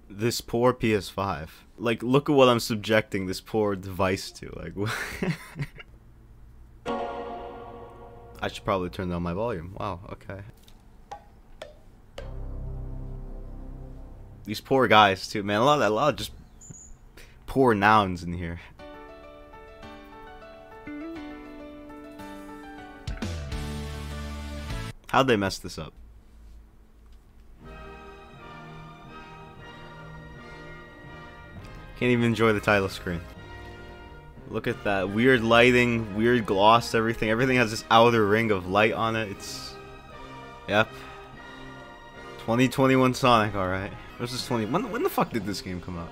This poor PS5. Like, look at what I'm subjecting this poor device to. Like, I should probably turn down my volume. Wow, okay. These poor guys, too, man. A lot of just poor nouns in here. How'd they mess this up? Can't even enjoy the title screen. Look at that. Weird lighting, weird gloss, everything. Everything has this outer ring of light on it. It's... Yep. 2021 Sonic, alright. This is 20... When the fuck did this game come out?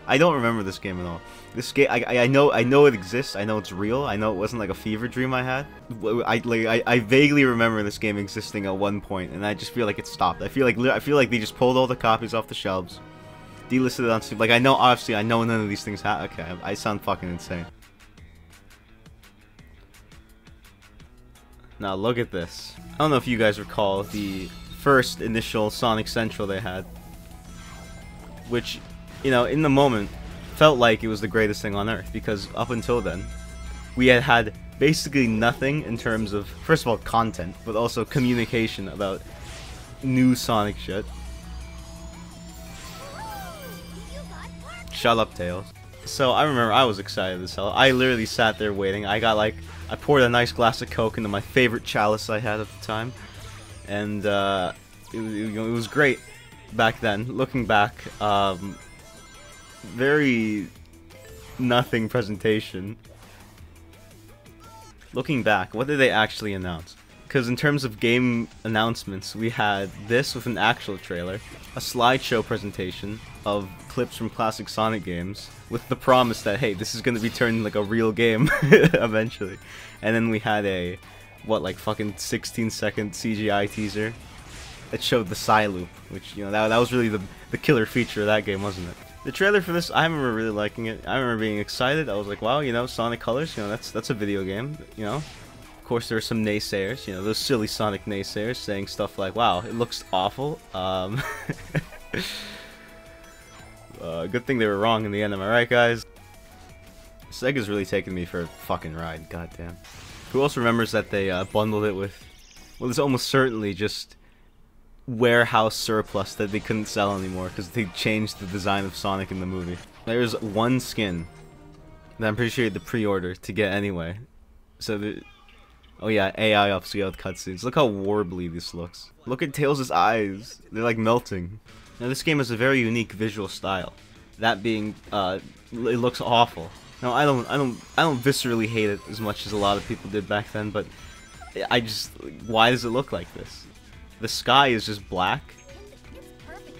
I don't remember this game at all. This game, I know it exists. I know it's real. I know it wasn't like a fever dream I had. I vaguely remember this game existing at one point, and I just feel like it stopped. I feel like they just pulled all the copies off the shelves, delisted it on Steam. Like, I know, obviously, I know none of these things happen. Okay, I sound fucking insane. Now look at this. I don't know if you guys recall the first initial Sonic Central they had, which, you know, in the moment felt like it was the greatest thing on earth, because up until then we had basically nothing in terms of, first of all, content, but also communication about new Sonic shit. Shut up, Tails. So I remember I was excited as hell. I literally sat there waiting. I poured a nice glass of Coke into my favorite chalice I had at the time, and it was great back then. Looking back, very nothing presentation. Looking back, what did they actually announce? Because in terms of game announcements, we had this with an actual trailer, a slideshow presentation of clips from classic Sonic games, with the promise that, hey, this is going to be turned like a real game eventually. And then we had a, what, like fucking 16-second CGI teaser that showed the Psy Loop, which, you know, that was really the killer feature of that game, wasn't it? The trailer for this, I remember really liking it. I remember being excited. I was like, wow, you know, Sonic Colors, you know, that's a video game, you know. Of course, there are some naysayers, you know, those silly Sonic naysayers saying stuff like, wow, it looks awful. Good thing they were wrong in the end, am I right, guys? Sega's really taking me for a fucking ride, goddamn. Who else remembers that they bundled it with, well, it's almost certainly just warehouse surplus that they couldn't sell anymore because they changed the design of Sonic in the movie. There's one skin that I'm pretty sure you had to pre-order to get anyway. So the... Oh yeah, AI upscaled cutscenes. Look how warbly this looks. Look at Tails' eyes. They're like melting. Now this game has a very unique visual style. That being, it looks awful. Now I don't viscerally hate it as much as a lot of people did back then, but I just, why does it look like this? The sky is just black,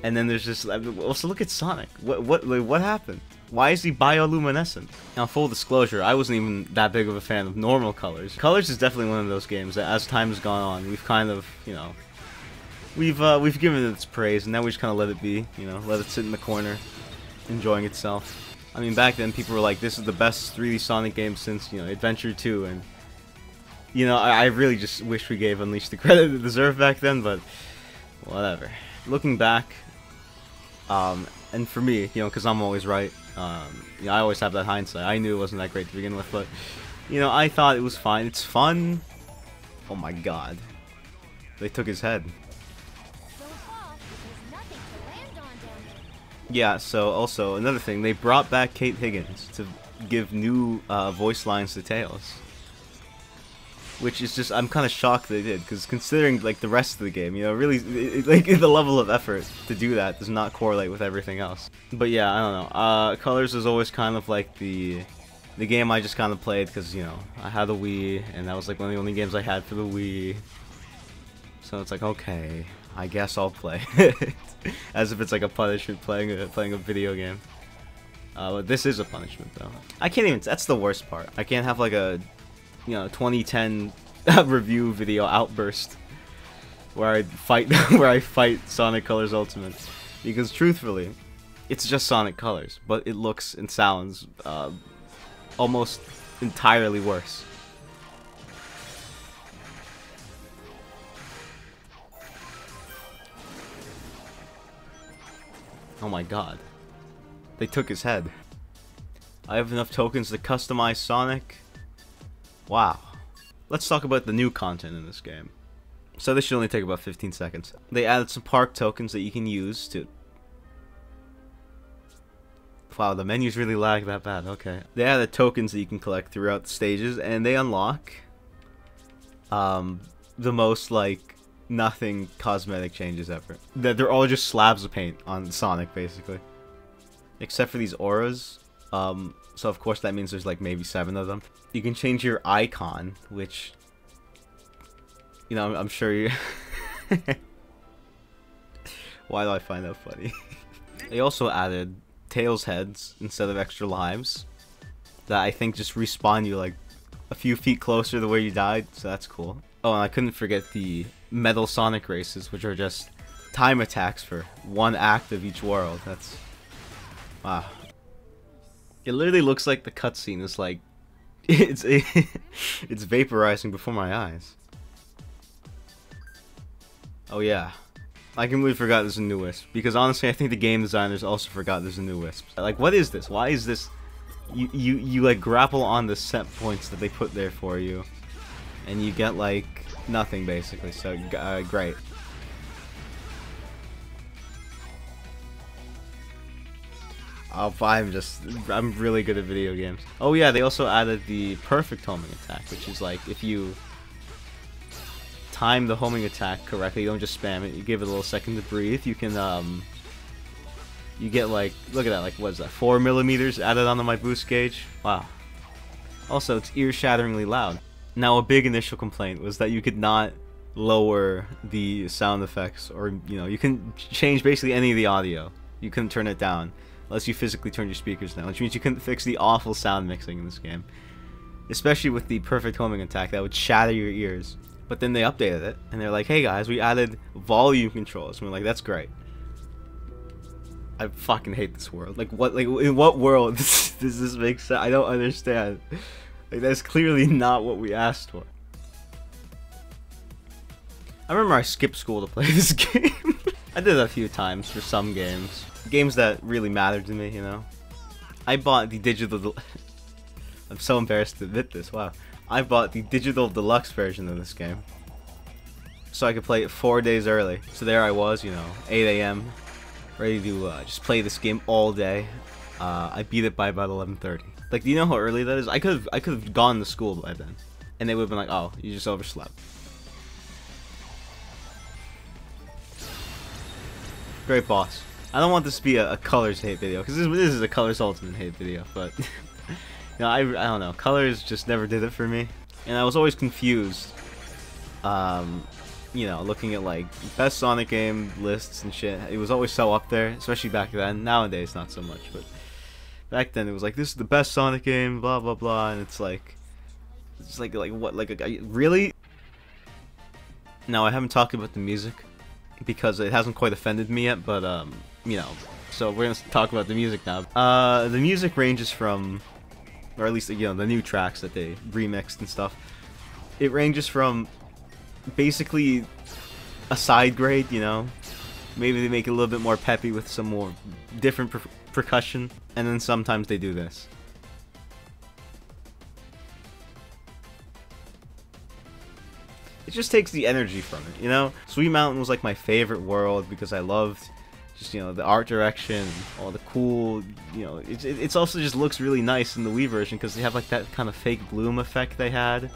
and then there's just, also look at Sonic. What happened? Why is he bioluminescent? Now, full disclosure, I wasn't even that big of a fan of normal Colors. Colors is definitely one of those games that, as time has gone on, we've kind of, you know, we've given it its praise, and now we just kind of let it be, you know, let it sit in the corner, enjoying itself. I mean, back then people were like, this is the best 3D Sonic game since, you know, Adventure 2, and, you know, I really just wish we gave Unleashed the credit it deserved back then, but whatever. Looking back, and for me, you know, because I'm always right, you know, I always have that hindsight. I knew it wasn't that great to begin with, but, you know, I thought it was fine. It's fun. Oh my god. They took his head. Yeah, so also, another thing, they brought back Kate Higgins to give new voice lines to Tails. Which is just, I'm kind of shocked they did, because considering, like, the rest of the game, you know, really, like, the level of effort to do that does not correlate with everything else. But yeah, I don't know, Colors is always kind of like the game I just kind of played, because, you know, I had a Wii, and that was, like, one of the only games I had for the Wii. So it's like, okay, I guess I'll play it. As if it's like a punishment playing a video game. But this is a punishment, though. I can't even, that's the worst part. I can't have, like, a, you know, 2010 review video outburst where I fight Sonic Colors Ultimate, because truthfully, it's just Sonic Colors, but it looks and sounds almost entirely worse. Oh my god. They took his head. I have enough tokens to customize Sonic. Wow. Let's talk about the new content in this game. So this should only take about 15 seconds. They added some park tokens that you can use to... Wow, the menus really lag that bad. Okay. They added tokens that you can collect throughout the stages, and they unlock the most, like, nothing cosmetic changes ever. They're all just slabs of paint on Sonic, basically. Except for these auras. So of course that means there's like maybe 7 of them. You can change your icon, which, you know, I'm sure you... Why do I find that funny? They also added Tails heads instead of extra lives that I think just respawn you like a few feet closer to where you died, so that's cool. Oh, and I couldn't forget the Metal Sonic races, which are just time attacks for 1 act of each world. That's... wow. It literally looks like the cutscene is like... it's vaporizing before my eyes. Oh yeah. I completely forgot there's a new wisp. Because honestly, I think the game designers also forgot there's a new wisp. Like, what is this? Why is this... You like grapple on the set points that they put there for you. And you get like nothing basically, so great. Oh, I'm really good at video games. Oh yeah, they also added the perfect homing attack, which is like if you time the homing attack correctly, you don't just spam it, you give it a little second to breathe, you can you get like, look at that, like what is that, 4 millimeters added onto my boost gauge. Wow. Also, it's ear-shatteringly loud. Now, a big initial complaint was that you could not lower the sound effects, or, you know, you can change basically any of the audio. You couldn't turn it down, unless you physically turn your speakers down, which means you couldn't fix the awful sound mixing in this game. Especially with the perfect homing attack, that would shatter your ears. But then they updated it, and they're like, hey guys, we added volume controls. And we're like, that's great. I fucking hate this world. Like, what, like, in what world does this make sense? I don't understand. Like, that's clearly not what we asked for. I remember I skipped school to play this game. I did it a few times for some games. Games that really mattered to me, you know. I bought the digital... I'm so embarrassed to admit this, wow. I bought the digital deluxe version of this game. So I could play it 4 days early. So there I was, you know, 8 AM. Ready to just play this game all day. I beat it by about 11:30. Like, do you know how early that is? I could have gone to school by then, and they would have been like, "Oh, you just overslept." Great boss. I don't want this to be a Colors hate video, because this is a Colors Ultimate hate video, but you know, I don't know. Colors just never did it for me, and I was always confused. You know, looking at like best Sonic game lists and shit, it was always so up there, especially back then. Nowadays, not so much, but back then it was like, this is the best Sonic game, blah blah blah, and it's like what, like really? Now I haven't talked about the music because it hasn't quite offended me yet, but you know, so we're gonna talk about the music now. The music ranges from, or at least, you know, the new tracks that they remixed and stuff. It ranges from basically a side grade, you know, maybe they make it a little bit more peppy with some more different percussion, and then sometimes they do this. It just takes the energy from it, you know. Sweet Mountain was like my favorite world because I loved just, you know, the art direction, all the cool, you know, it's also just looks really nice in the Wii version because they have like that kind of fake bloom effect they had.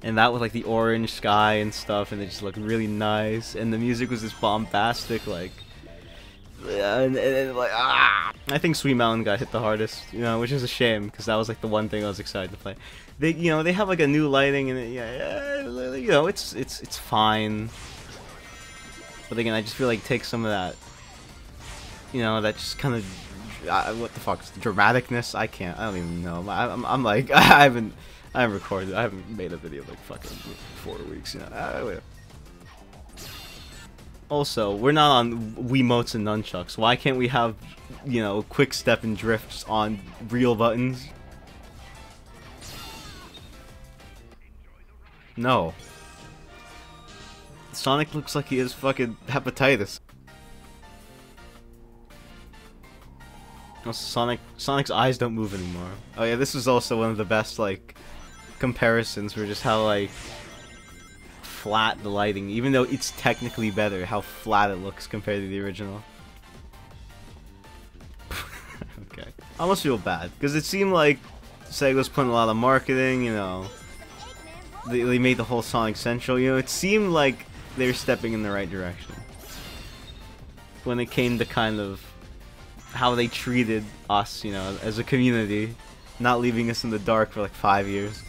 And that with like the orange sky and stuff, and it just looked really nice. And the music was just bombastic, like, and like, ah! I think Sweet Mountain got hit the hardest, you know, which is a shame because that was like the one thing I was excited to play. They, you know, they have like a new lighting, and yeah, you know, it's fine. But again, I just feel like it takes some of that, you know, that just kind of, what the fuck, dramaticness. I don't even know. I'm like, I haven't recorded. I haven't made a video like fucking 4 weeks, you know. Also, we're not on Wiimotes and nunchucks. Why can't we have, you know, quick step and drifts on real buttons? No. Sonic looks like he has fucking hepatitis. Also, Sonic's eyes don't move anymore. Oh yeah, this was also one of the best, like, comparisons for just how, like, flat the lighting, even though it's technically better, how flat it looks compared to the original. Okay. I almost feel bad, because it seemed like Sega was putting a lot of marketing, you know. They made the whole Sonic Central, you know, it seemed like they were stepping in the right direction. When it came to kind of how they treated us, you know, as a community, not leaving us in the dark for like 5 years.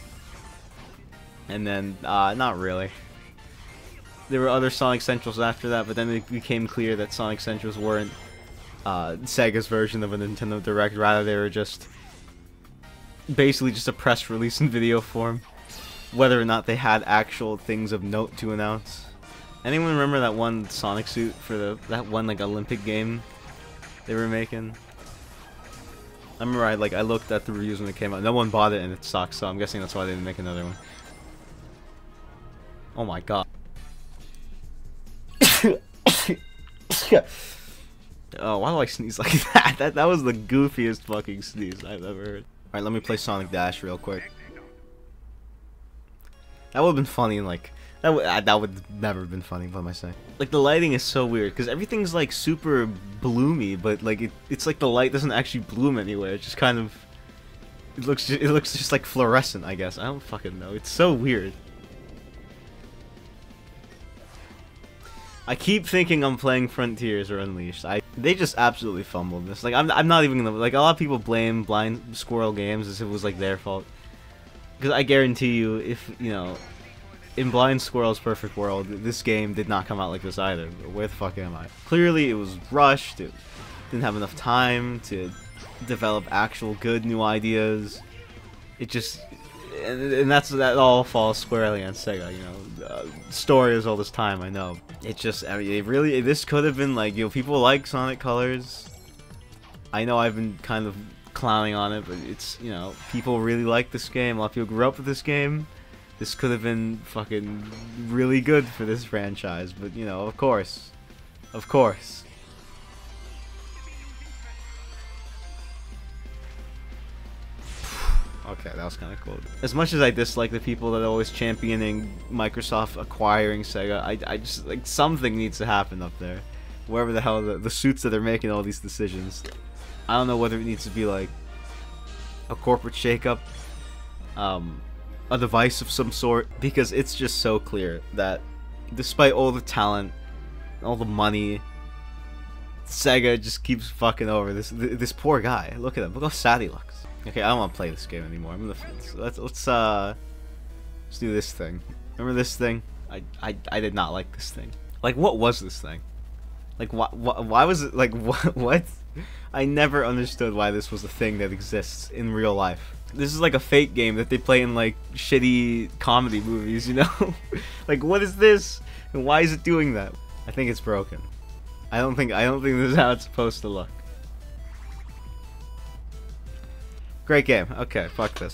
And then, not really. There were other Sonic Centrals after that, but then it became clear that Sonic Centrals weren't Sega's version of a Nintendo Direct, rather they were just basically just a press release in video form, whether or not they had actual things of note to announce. Anyone remember that one Sonic suit for that one like Olympic game they were making? I remember I looked at the reviews when it came out. No one bought it and it sucks, so I'm guessing that's why they didn't make another one. Oh my god. Oh, why do I sneeze like that? That was the goofiest fucking sneeze I've ever heard. Alright, let me play Sonic Dash real quick. That would have been funny, like, that would never have been funny, what am I saying? Like, the lighting is so weird, because everything's, like, super bloomy, but, like, it's like the light doesn't actually bloom anywhere, it just kind of, it looks just like fluorescent, I guess. I don't fucking know, it's so weird. I keep thinking I'm playing Frontiers or Unleashed. They just absolutely fumbled this. Like, I'm not even gonna, like, a lot of people blame Blind Squirrel Games as if it was, like, their fault. Because I guarantee you, if, you know, in Blind Squirrel's perfect world, this game did not come out like this either. Where the fuck am I? Clearly, it was rushed. It didn't have enough time to develop actual good new ideas. It just, and that all falls squarely on Sega. You know, story is all this time. I know. It just, I mean, this could have been like, you know, people like Sonic Colors. I know I've been kind of clowning on it, but it's, you know, people really like this game. A lot of people grew up with this game. This could have been fucking really good for this franchise, but, you know, of course. Of course. Okay, that was kind of cool. As much as I dislike the people that are always championing Microsoft acquiring Sega, I just, like, something needs to happen up there. Wherever the hell the suits that are making all these decisions. I don't know whether it needs to be, like, a corporate shakeup, a device of some sort, because it's just so clear that despite all the talent, all the money, Sega just keeps fucking over this poor guy. Look at him. Look how sad he looks. Okay, I don't want to play this game anymore. Let's do this thing. Remember this thing? I did not like this thing. Like, what was this thing? Like, why was it, like, what? I never understood why this was a thing that exists in real life. This is like a fake game that they play in, like, shitty comedy movies, you know? Like, what is this? And why is it doing that? I think it's broken. I don't think this is how it's supposed to look. Great game. Okay, fuck this.